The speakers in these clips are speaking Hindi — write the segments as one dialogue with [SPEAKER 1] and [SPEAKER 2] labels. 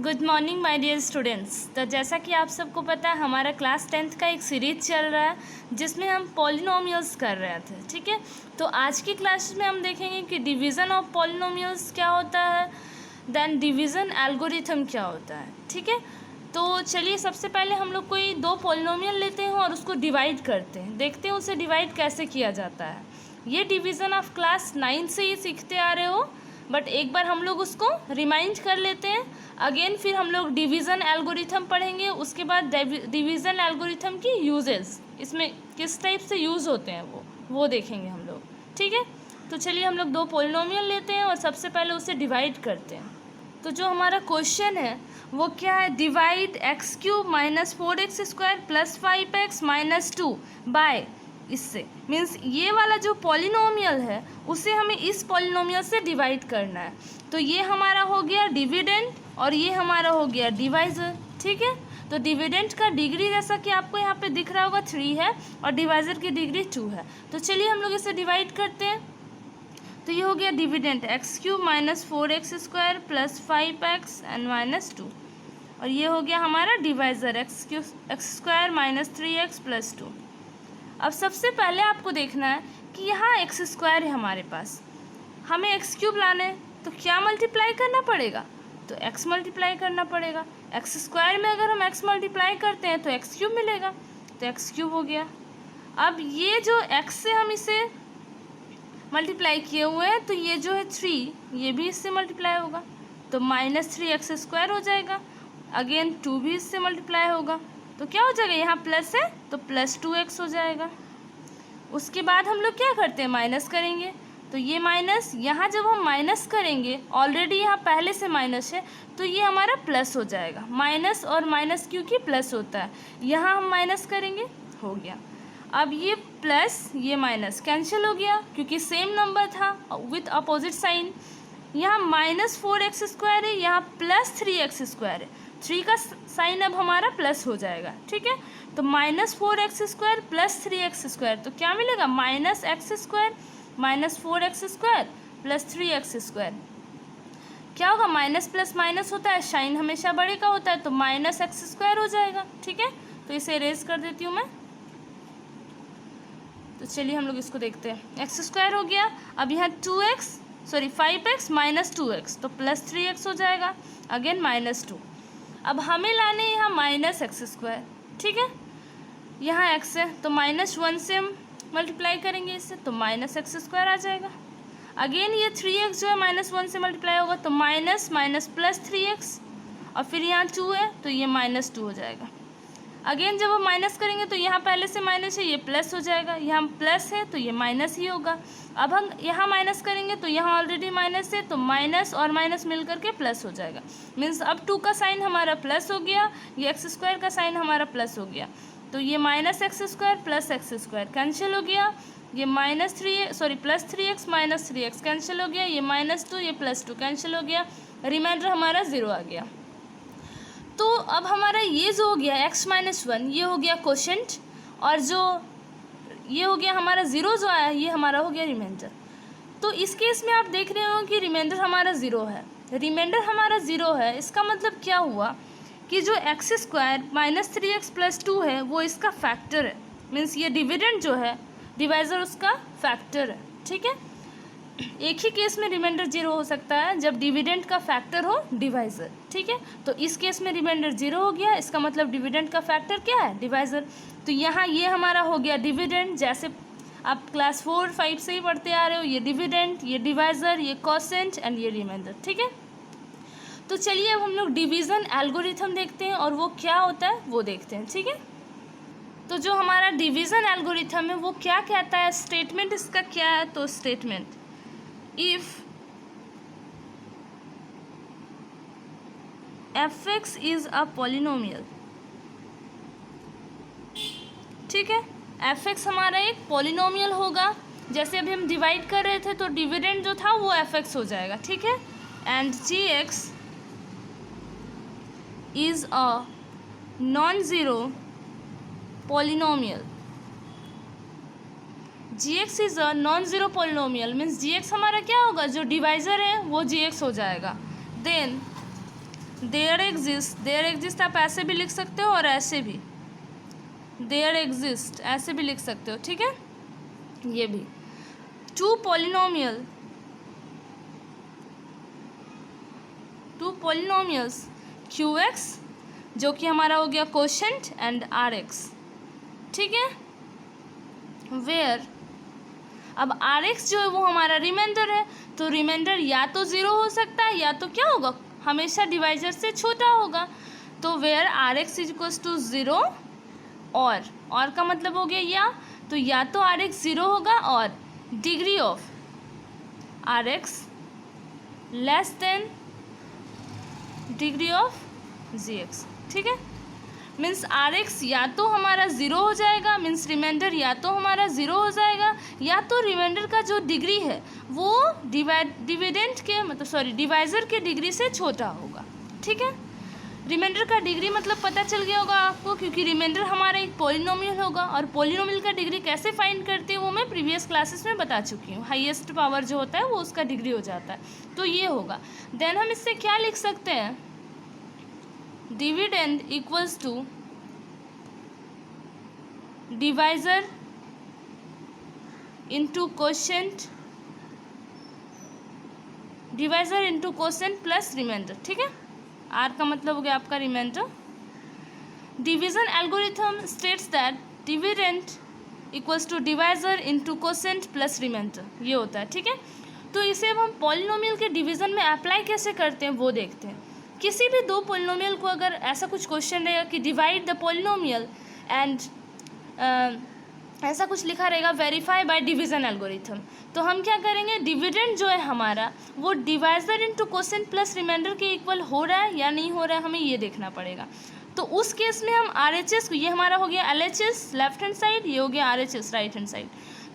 [SPEAKER 1] Good morning my dear students. तो जैसा कि आप सबको पता है हमारा क्लास 10th का एक सीरीज चल रहा है जिसमें हम पॉलिनोमियल्स कर रहे थे। ठीक है, तो आज की क्लास में हम देखेंगे कि डिवीज़न ऑफ पॉलिनोमियल्स क्या होता है, देन डिवीज़न एल्गोरिथम क्या होता है। ठीक है, तो चलिए सबसे पहले हम लोग कोई दो पॉलिनोमियल लेते हैं और उसको डिवाइड करते हैं, देखते हैं उसे डिवाइड कैसे किया जाता है। ये डिवीज़न ऑफ क्लास 9 से ही सीखते आ रहे हो, बट एक बार हम लोग उसको रिमाइंड कर लेते हैं अगेन। फिर हम लोग डिवीज़न एल्गोरिथम पढ़ेंगे, उसके बाद डिवीज़न एल्गोरिथम की यूजेस, इसमें किस टाइप से यूज़ होते हैं वो देखेंगे हम लोग। ठीक है, तो चलिए हम लोग दो पॉलिनोमियल लेते हैं और सबसे पहले उसे डिवाइड करते हैं। तो जो हमारा क्वेश्चन है वो क्या है, divide x³ - 4x² + 5x - 2 bye इससे, मीन्स ये वाला जो पॉलिनोमियल है उसे हमें इस पॉलिनोमियल से डिवाइड करना है। तो ये हमारा हो गया डिविडेंड और ये हमारा हो गया डिवाइज़र। ठीक है, तो डिविडेंड का डिग्री जैसा कि आपको यहाँ पे दिख रहा होगा 3 है और डिवाइज़र की डिग्री 2 है। तो चलिए हम लोग इसे डिवाइड करते हैं। तो ये हो गया डिविडेंड x³ - 4x² + 5x - 2 और ये हो गया हमारा डिवाइज़र x² - 3x + 2। अब सबसे पहले आपको देखना है कि यहाँ x² है हमारे पास, हमें x³ लाना है तो क्या मल्टीप्लाई करना पड़ेगा, तो x मल्टीप्लाई करना पड़ेगा। x² में अगर हम x मल्टीप्लाई करते हैं तो x³ मिलेगा, तो x³ हो गया। अब ये जो x से हम इसे मल्टीप्लाई किए हुए हैं तो ये जो है 3, ये भी इससे मल्टीप्लाई होगा तो -3x² हो जाएगा। अगेन 2 भी इससे मल्टीप्लाई होगा तो क्या हो जाएगा, यहाँ प्लस है तो +2x हो जाएगा। उसके बाद हम लोग क्या करते हैं, माइनस करेंगे। तो ये माइनस, यहाँ जब हम माइनस करेंगे ऑलरेडी यहाँ पहले से माइनस है तो ये हमारा प्लस हो जाएगा। माइनस और माइनस क्योंकि प्लस होता है, यहाँ हम माइनस करेंगे, हो गया। अब ये प्लस ये माइनस कैंसिल हो गया क्योंकि सेम नंबर था विथ अपोजिट साइन। यहाँ -4x² है, यहाँ +3x² है, 3 का साइन अब हमारा प्लस हो जाएगा। ठीक है, तो -4x² + 3x², तो क्या मिलेगा, -x² - 4x² + 3x²। क्या होगा, माइनस प्लस माइनस होता है, साइन हमेशा बड़े का होता है, तो -x² हो जाएगा। ठीक है, तो इसे इरेज कर देती हूँ मैं। तो चलिए हम लोग इसको देखते हैं, x² हो गया। अब यहाँ 5x - 2x तो +3x हो जाएगा, अगेन -2। अब हमें लाने यहाँ -x²। ठीक है, यहाँ x है तो -1 से हम मल्टीप्लाई करेंगे इससे तो -x² आ जाएगा। अगेन ये 3x जो है -1 से मल्टीप्लाई होगा तो माइनस +3x और फिर यहाँ 2 है तो ये -2 हो जाएगा। अगेन जब हम माइनस करेंगे तो यहाँ पहले से माइनस है, ये प्लस हो जाएगा, यहाँ प्लस है तो ये माइनस ही होगा। अब हम यहाँ माइनस करेंगे तो यहाँ ऑलरेडी माइनस है तो माइनस और माइनस मिल करके प्लस हो जाएगा। मीन्स अब 2 का साइन हमारा प्लस हो गया, ये x² का साइन हमारा प्लस हो गया, तो ये -x² + x² कैंसिल हो गया। ये +3x - 3x कैंसिल हो गया, ये -2 ये +2 कैंसिल हो गया, रिमाइंडर हमारा 0 आ गया। तो अब हमारा ये जो हो गया x - 1 ये हो गया क्वोशेंट और जो ये हो गया हमारा 0 जो आया ये हमारा हो गया रिमाइंडर। तो इस केस में आप देख रहे हो कि रिमाइंडर हमारा 0 है, रिमाइंडर हमारा 0 है। इसका मतलब क्या हुआ कि जो x² - 3x + 2 है वो इसका फैक्टर है, मीन्स ये डिविडेंड जो है डिवाइज़र उसका फैक्टर है। ठीक है, एक ही केस में रिमाइंडर 0 हो सकता है जब डिविडेंड का फैक्टर हो डिवाइज़र। ठीक है, तो इस केस में रिमाइंडर 0 हो गया, इसका मतलब डिविडेंड का फैक्टर क्या है, डिवाइज़र। तो यहाँ ये हमारा हो गया डिविडेंड, जैसे आप क्लास 4-5 से ही पढ़ते आ रहे हो, ये डिविडेंड, ये डिवाइज़र, ये क्वोशेंट एंड ये रिमाइंडर। ठीक है, तो चलिए अब हम लोग डिवीज़न एल्गोरिथम देखते हैं और वो क्या होता है वो देखते हैं। ठीक है, तो जो हमारा डिवीज़न एल्गोरिथम है वो क्या कहता है, स्टेटमेंट इसका क्या है, तो statement if f(x) is a polynomial। ठीक है, f(x) हमारा एक पॉलिनोमियल होगा, जैसे अभी हम डिवाइड कर रहे थे तो डिविडेंड जो था वो f(x) हो जाएगा। ठीक है, and g(x) is a non-zero polynomial। gx is a non zero polynomial, means gx हमारा क्या होगा, जो डिवाइज़र है वो gx हो जाएगा। देन देयर एग्जिस्ट आप ऐसे भी लिख सकते हो और ऐसे भी, देयर एग्जिस्ट ऐसे भी लिख सकते हो, ठीक है। ये भी टू पॉलिनोमियल्स क्यू एक्स जो कि हमारा हो गया कोशेंट एंड आर एक्स, ठीक है। वेयर अब आर एक्स जो है वो हमारा रिमाइंडर है, तो रिमाइंडर या तो ज़ीरो हो सकता है या तो क्या होगा, हमेशा डिवाइजर से छोटा होगा। तो where R X is equals to zero और का मतलब हो गया या तो आर एक्स ज़ीरो होगा और degree of R X less than degree of G X, ठीक है। मीन्स आर एक्स या तो हमारा ज़ीरो हो जाएगा, मीन्स रिमाइंडर या तो हमारा ज़ीरो हो जाएगा, या तो रिमाइंडर का जो डिग्री है वो डिवाइज़र के डिग्री से छोटा होगा, ठीक है। रिमाइंडर का डिग्री मतलब पता चल गया होगा आपको, क्योंकि रिमाइंडर हमारा एक पॉलिनोमियल होगा और पॉलिनोमियल का डिग्री कैसे फाइंड करते हैं वो मैं प्रीवियस क्लासेस में बता चुकी हूँ। हाईएस्ट पावर जो होता है वो उसका डिग्री हो जाता है, तो ये होगा। देन हम इससे क्या लिख सकते हैं, dividend equals to divisor into quotient plus remainder, ठीक है। आर का मतलब हो गया आपका remainder. Division algorithm states that dividend equals to divisor into quotient plus remainder, ये होता है, ठीक है। तो इसे अब हम पॉलिनोमियल के डिवीज़न में अप्लाई कैसे करते हैं वो देखते हैं। किसी भी दो पॉलिनोमियल को अगर ऐसा कुछ क्वेश्चन रहेगा कि डिवाइड द पॉलिनोमियल एंड ऐसा कुछ लिखा रहेगा वेरीफाई बाय डिवीज़न एल्गोरिथम, तो हम क्या करेंगे, डिविडेंड जो है हमारा वो divisor into quotient plus remainder के इक्वल हो रहा है या नहीं हो रहा है, हमें ये देखना पड़ेगा। तो उस केस में हम आर एच एस को, ये हमारा हो गया L H S left hand side, ये हो गया R H S right hand side,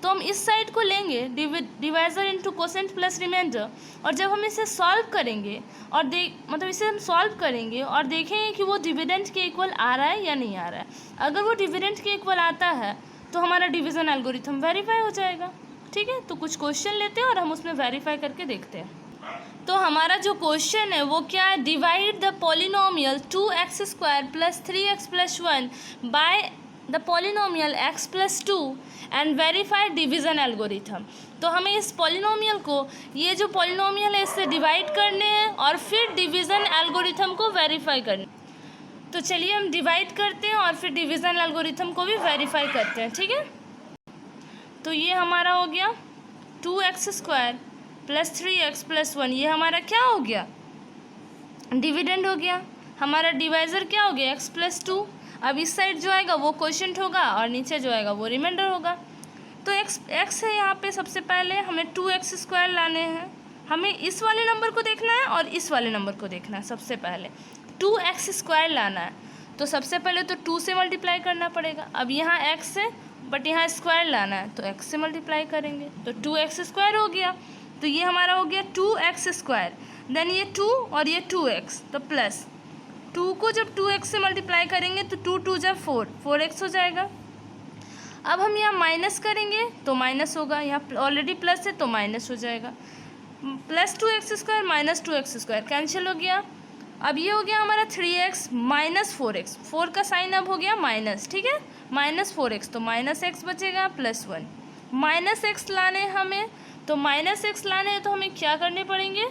[SPEAKER 1] तो हम इस साइड को लेंगे divisor into quotient plus remainder, और जब हम इसे सॉल्व करेंगे और इसे हम सॉल्व करेंगे और देखेंगे कि वो डिविडेंड के इक्वल आ रहा है या नहीं आ रहा है। अगर वो डिविडेंड के इक्वल आता है तो हमारा डिवीज़न एल्गोरिथम वेरीफाई हो जाएगा, ठीक है। तो कुछ क्वेश्चन लेते हैं और हम उसमें वेरीफाई करके देखते हैं। तो हमारा जो क्वेश्चन है वो क्या है, divide the polynomial 2x² plus 3x plus 1 by the polynomial x plus 2 and verify division algorithm. तो हमें इस पॉलिनोमियल को, ये जो पॉलिनोमियल है इससे डिवाइड करने हैं और फिर डिवीज़न एल्गोरिथम को वेरीफाई करने। तो चलिए हम डिवाइड करते हैं और फिर डिवीज़न एल्गोरिथम को भी वेरीफाई करते हैं, ठीक है। तो ये हमारा हो गया 2x² प्लस 3x प्लस 1, ये हमारा क्या हो गया, डिविडेंड हो गया। हमारा डिवाइज़र क्या हो गया, x प्लस 2। अब इस साइड जो आएगा वो कोशेंट होगा और नीचे जो आएगा वो रिमाइंडर होगा। तो x है यहाँ पे, सबसे पहले हमें 2x² लाने हैं, हमें इस वाले नंबर को देखना है और इस वाले नंबर को देखना है। सबसे पहले 2x² लाना है, तो सबसे पहले तो 2 से मल्टीप्लाई करना पड़ेगा। अब यहाँ x है बट यहाँ स्क्वायर लाना है, तो x से मल्टीप्लाई करेंगे तो 2x² हो गया। तो ये हमारा हो गया 2x², देन ये 2 और ये 2x, तो प्लस 2 को जब 2x से मल्टीप्लाई करेंगे तो 2 2 जब 4x हो जाएगा। अब हम यहाँ माइनस करेंगे तो माइनस होगा, यहाँ ऑलरेडी प्लस है तो माइनस हो जाएगा। Plus 2x² minus 2x² cancel हो गया। अब ये हो गया हमारा 3x माइनस 4x, 4 का साइन अब हो गया माइनस, ठीक है, माइनस 4x, तो माइनस x बचेगा प्लस 1। माइनस x लाने हमें, तो माइनस x लाने हैं तो हमें क्या करने पड़ेंगे,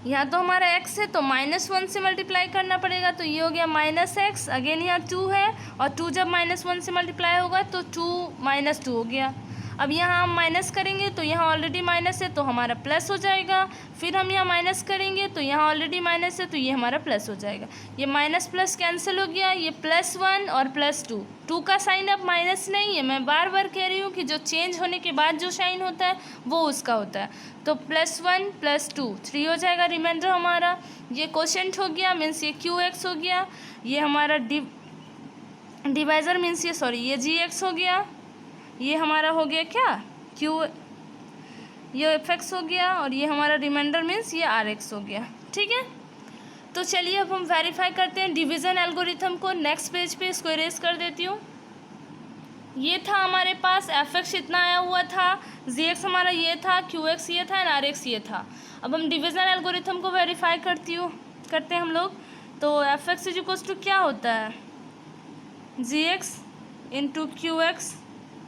[SPEAKER 1] यहाँ तो हमारा x है तो -1 से मल्टीप्लाई करना पड़ेगा, तो ये हो गया -x। अगेन यहाँ 2 है और 2 जब -1 से मल्टीप्लाई होगा तो 2 -2 हो गया। अब यहाँ हम माइनस करेंगे तो यहाँ ऑलरेडी माइनस है तो हमारा प्लस हो जाएगा। फिर हम यहाँ माइनस करेंगे तो यहाँ ऑलरेडी माइनस है तो ये हमारा प्लस हो जाएगा। ये माइनस प्लस कैंसिल हो गया, ये +1 और +2, 2 का साइन अब माइनस नहीं है। मैं बार बार कह रही हूँ कि जो चेंज होने के बाद जो साइन होता है वो उसका होता है। तो +1 +2 3 हो जाएगा रिमाइंडर हमारा। ये कोशेंट हो गया, मीन्स ये QX हो गया। ये हमारा डिवाइज़र मीन्स ये GX हो गया। ये हमारा हो गया क्या ये FX हो गया और ये हमारा रिमाइंडर मीन्स ये RX हो गया। ठीक है, तो चलिए अब हम वेरीफाई करते हैं डिवीज़न एल्गोरिथम को। नेक्स्ट पेज पे इसको इरेज कर देती हूँ। ये था हमारे पास FX इतना आया हुआ था, GX हमारा ये था, QX ये था एंड RX ये था। अब हम डिवीज़न एल्गोरिथम को वेरीफाई करते हैं हम लोग। तो F X is equals to क्या होता है, G X into Q X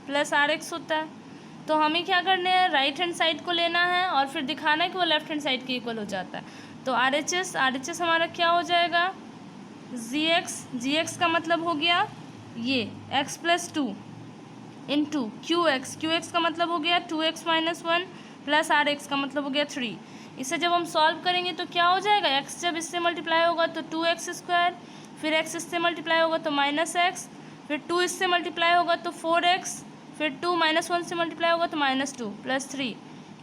[SPEAKER 1] plus R X होता है। तो हमें क्या करना है, राइट हैंड साइड को लेना है और फिर दिखाना है कि वो लेफ्ट हैंड साइड के इक्वल हो जाता है। तो आर एच एस हमारा क्या हो जाएगा, जी एक्स का मतलब हो गया ये x plus two into Q x का मतलब हो गया 2x minus 1 plus R x का मतलब हो गया 3। इसे जब हम सॉल्व करेंगे तो क्या हो जाएगा, x जब इससे मल्टीप्लाई होगा तो 2x स्क्वायर, फिर x इससे मल्टीप्लाई होगा तो माइनस एक्स, फिर 2 इससे मल्टीप्लाई होगा तो 4x, फिर 2 माइनस 1 से मल्टीप्लाई होगा तो माइनस 2 प्लस 3।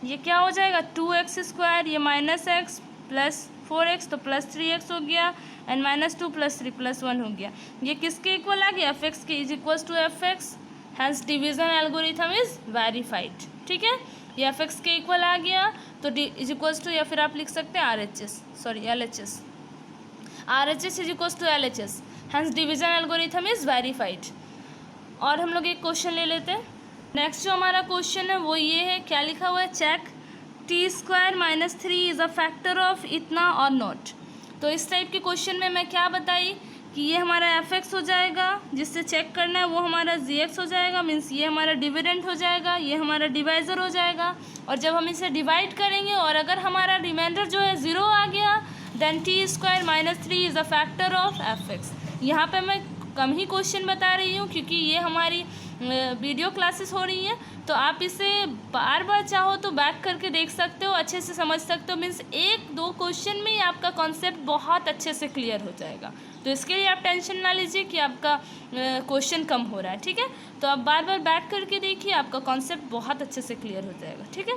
[SPEAKER 1] ये क्या हो जाएगा 2x स्क्वायर, ये माइनस एक्स प्लस 4x तो प्लस 3x हो गया, एंड माइनस 2 प्लस 3 प्लस 1 हो गया। ये किसके इक्वल आ गया, एफ एक्स के is equals to F X, hence division algorithm is verified. ठीक है, ये एफ एक्स के इक्वल आ गया तो डी इज इक्वल्स टू, या फिर आप लिख सकते हैं R H S, sorry L H S, R H S is equals to L H S, hence division algorithm is verified. और हम लोग एक क्वेश्चन ले लेते हैं। नेक्स्ट जो हमारा क्वेश्चन है वो ये है, क्या लिखा हुआ है, check T square minus 3 is a factor of इतना और नॉट। तो इस टाइप के क्वेश्चन में मैं क्या बताई कि ये हमारा एफ एक्स हो जाएगा, जिससे चेक करना है वो हमारा जी एक्स हो जाएगा, मीन्स ये हमारा डिविडेंड हो जाएगा, ये हमारा डिवाइज़र हो जाएगा। और जब हम इसे डिवाइड करेंगे और अगर हमारा रिमाइंडर जो है 0 आ गया, then T square minus 3 is a factor of F X. यहाँ पर मैं कम ही क्वेश्चन बता रही हूँ क्योंकि ये हमारी वीडियो क्लासेस हो रही हैं, तो आप इसे बार बार चाहो तो बैक करके देख सकते हो, अच्छे से समझ सकते हो। मीन्स 1-2 क्वेश्चन में ही आपका कॉन्सेप्ट बहुत अच्छे से क्लियर हो जाएगा। तो इसके लिए आप टेंशन ना लीजिए कि आपका क्वेश्चन कम हो रहा है। ठीक है, तो आप बार बार बैक करके देखिए, आपका कॉन्सेप्ट बहुत अच्छे से क्लियर हो जाएगा। ठीक है,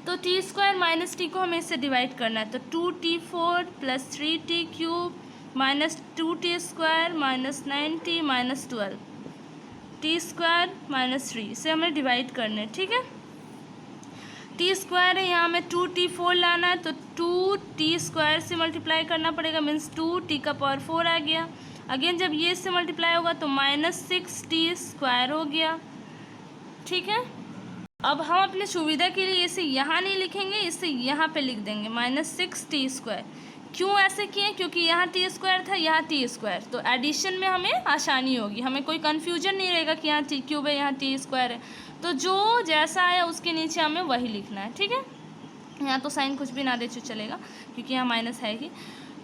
[SPEAKER 1] तो टी स्क्वायर माइनस टी को हमें इससे डिवाइड करना है, तो 2t4 plus 3t cube minus 2t square minus 9t minus 12 T square minus 3 से हमें डिवाइड करना है। ठीक है, टी स्क्वायर है, यहाँ हमें 2t4 लाना है, तो 2t स्क्वायर से मल्टीप्लाई करना पड़ेगा, मीन्स 2t का पावर 4 आ गया। अगेन जब ये इससे मल्टीप्लाई होगा तो माइनस 6t स्क्वायर हो गया। ठीक है, अब हम अपने सुविधा के लिए इसे यहाँ नहीं लिखेंगे, इसे यहाँ पे लिख देंगे माइनस 6t स्क्वायर। क्यों ऐसे किए, क्योंकि यहाँ टी स्क्वायर था, यहाँ टी स्क्वायर, तो एडिशन में हमें आसानी होगी, हमें कोई कन्फ्यूजन नहीं रहेगा कि यहाँ टी क्यूब है यहाँ टी स्क्वायर है। तो जो जैसा आया उसके नीचे हमें वही लिखना है। ठीक है, यहाँ तो साइन कुछ भी ना दे तो चलेगा क्योंकि यहाँ माइनस है ही,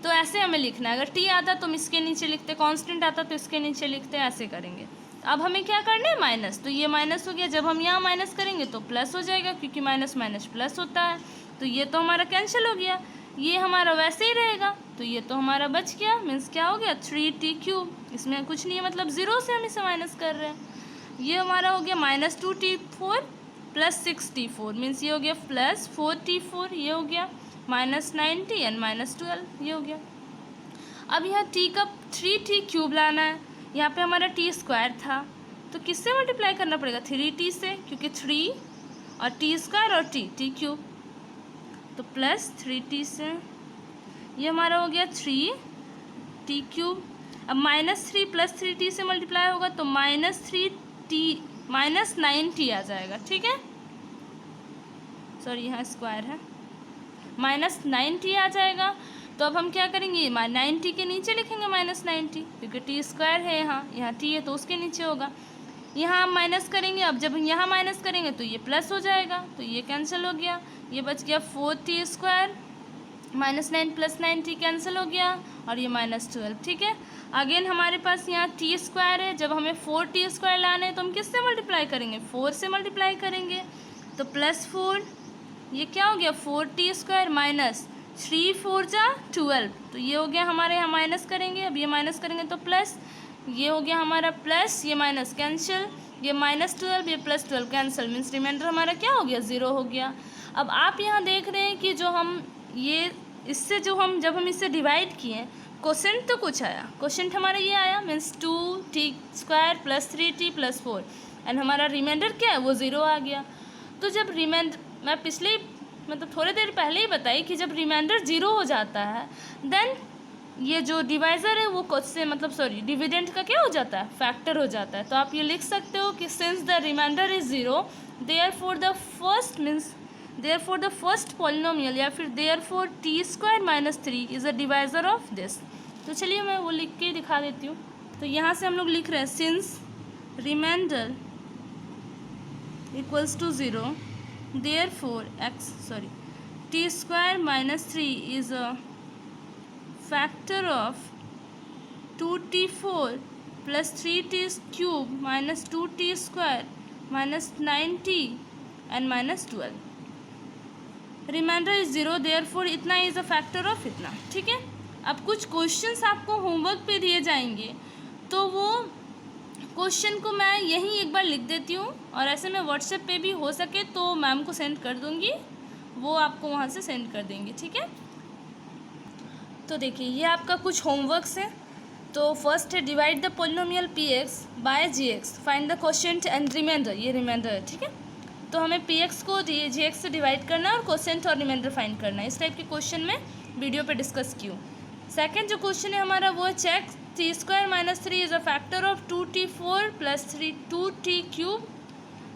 [SPEAKER 1] तो ऐसे हमें लिखना है। अगर टी आता तो हम इसके नीचे लिखते, कॉन्स्टेंट आता तो इसके नीचे लिखते, ऐसे करेंगे। अब हमें क्या करना है, माइनस, तो ये माइनस हो गया, जब हम यहाँ माइनस करेंगे तो प्लस हो जाएगा, क्योंकि माइनस माइनस प्लस होता है। तो ये तो हमारा कैंसिल हो गया, ये हमारा वैसे ही रहेगा, तो ये तो हमारा बच गया, मीन्स क्या हो गया 3t क्यूब, इसमें कुछ नहीं है, मतलब 0 से हम इसे माइनस कर रहे हैं। ये हमारा हो गया minus 2t4 plus 6t4, means ये हो गया प्लस 4t4, ये हो गया माइनस 9t एंड माइनस 12, ये हो गया। अब यहाँ t का 3t क्यूब लाना है, यहाँ पे हमारा t स्क्वायर था, तो किससे मल्टीप्लाई करना पड़ेगा, 3t से, क्योंकि 3 और t स्क्वायर और t क्यूब, तो प्लस 3t से, ये हमारा हो गया 3t क्यूब। अब माइनस 3 प्लस 3t से मल्टीप्लाई होगा तो माइनस 3t माइनस 9t आ जाएगा। ठीक है, सॉरी यहाँ स्क्वायर है, माइनस 9t आ जाएगा। तो अब हम क्या करेंगे, 9t के नीचे लिखेंगे माइनस 9t, क्योंकि t स्क्वायर है, यहाँ t है तो उसके नीचे होगा। यहाँ हम माइनस करेंगे, अब जब यहाँ माइनस करेंगे तो ये प्लस हो जाएगा, तो ये कैंसिल हो गया, ये बच गया 4t square minus 9 plus 9t cancel हो गया, और ये माइनस 12। ठीक है, अगेन हमारे पास यहाँ t स्क्वायर है, जब हमें 4t स्क्वायर लाना है तो हम किससे मल्टीप्लाई करेंगे, 4 से मल्टीप्लाई करेंगे, तो प्लस 4, ये क्या हो गया 4t स्क्वायर माइनस 3 4 जा 12, तो ये हो गया हमारे यहाँ माइनस करेंगे, अब ये माइनस करेंगे तो प्लस, ये हो गया हमारा प्लस, ये माइनस कैंसिल, ये माइनस 12 ये प्लस 12 कैंसिल, मीन्स रिमाइंडर हमारा क्या हो गया 0 हो गया। अब आप यहाँ देख रहे हैं कि जो हम ये इससे जो हम जब हम इससे डिवाइड किए, क्वोशेंट तो कुछ आया, क्वोशेंट हमारा ये आया, means 2t square plus 3t plus 4, and हमारा रिमाइंडर क्या है वो 0 आ गया। तो जब रिमाइंडर, मैं पिछले मतलब थोड़ी देर पहले ही बताई कि जब रिमाइंडर 0 हो जाता है, देन ये जो डिवाइज़र है वो कुछ से मतलब सॉरी डिविडेंड का क्या हो जाता है, फैक्टर हो जाता है। तो आप ये लिख सकते हो कि since the remainder is 0 therefore the first means therefore the first polynomial या फिर therefore T square minus 3 is a divisor of this. तो चलिए मैं वो लिख के दिखा देती हूँ। तो यहाँ से हम लोग लिख रहे हैं since remainder equals to 0 therefore T square minus 3 is a factor of 2t4 plus 3t cube minus 2t square minus 9t and minus 12। Remainder is 0 therefore इतना इज अ फैक्टर ऑफ इतना। ठीक है, अब कुछ क्वेश्चंस आपको होमवर्क पे दिए जाएंगे, तो वो क्वेश्चन को मैं यहीं एक बार लिख देती हूँ और ऐसे में व्हाट्सएप पे भी हो सके तो मैम को सेंड कर दूँगी, वो आपको वहाँ से सेंड कर देंगे। ठीक है, तो देखिए ये आपका कुछ होमवर्क्स है। तो फर्स्ट है divide the polynomial P X by G X, find the quotient and remainder, ये रिमाइंडर है। ठीक है, तो हमें पी एक्स को जी एक्स से डिवाइड करना है और क्वोशिएंट और रिमाइंडर फाइंड करना है। इस टाइप के क्वेश्चन में वीडियो पे डिस्कस की हूँ। सेकेंड जो क्वेश्चन है हमारा वो है check T square minus 3 is a factor of 2t4 plus 2t cube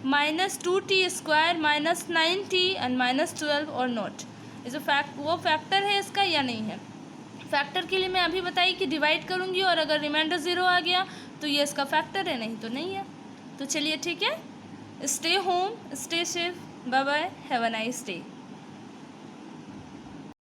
[SPEAKER 1] minus 2t square minus 9t and minus 12 और नॉट। इज़ अ वो फैक्टर है इसका या नहीं है। फैक्टर के लिए मैं अभी बताई कि डिवाइड करूँगी और अगर रिमाइंडर 0 आ गया तो ये इसका फैक्टर है, नहीं तो नहीं है। तो चलिए ठीक है, stay home, stay safe, bye bye, have a nice day.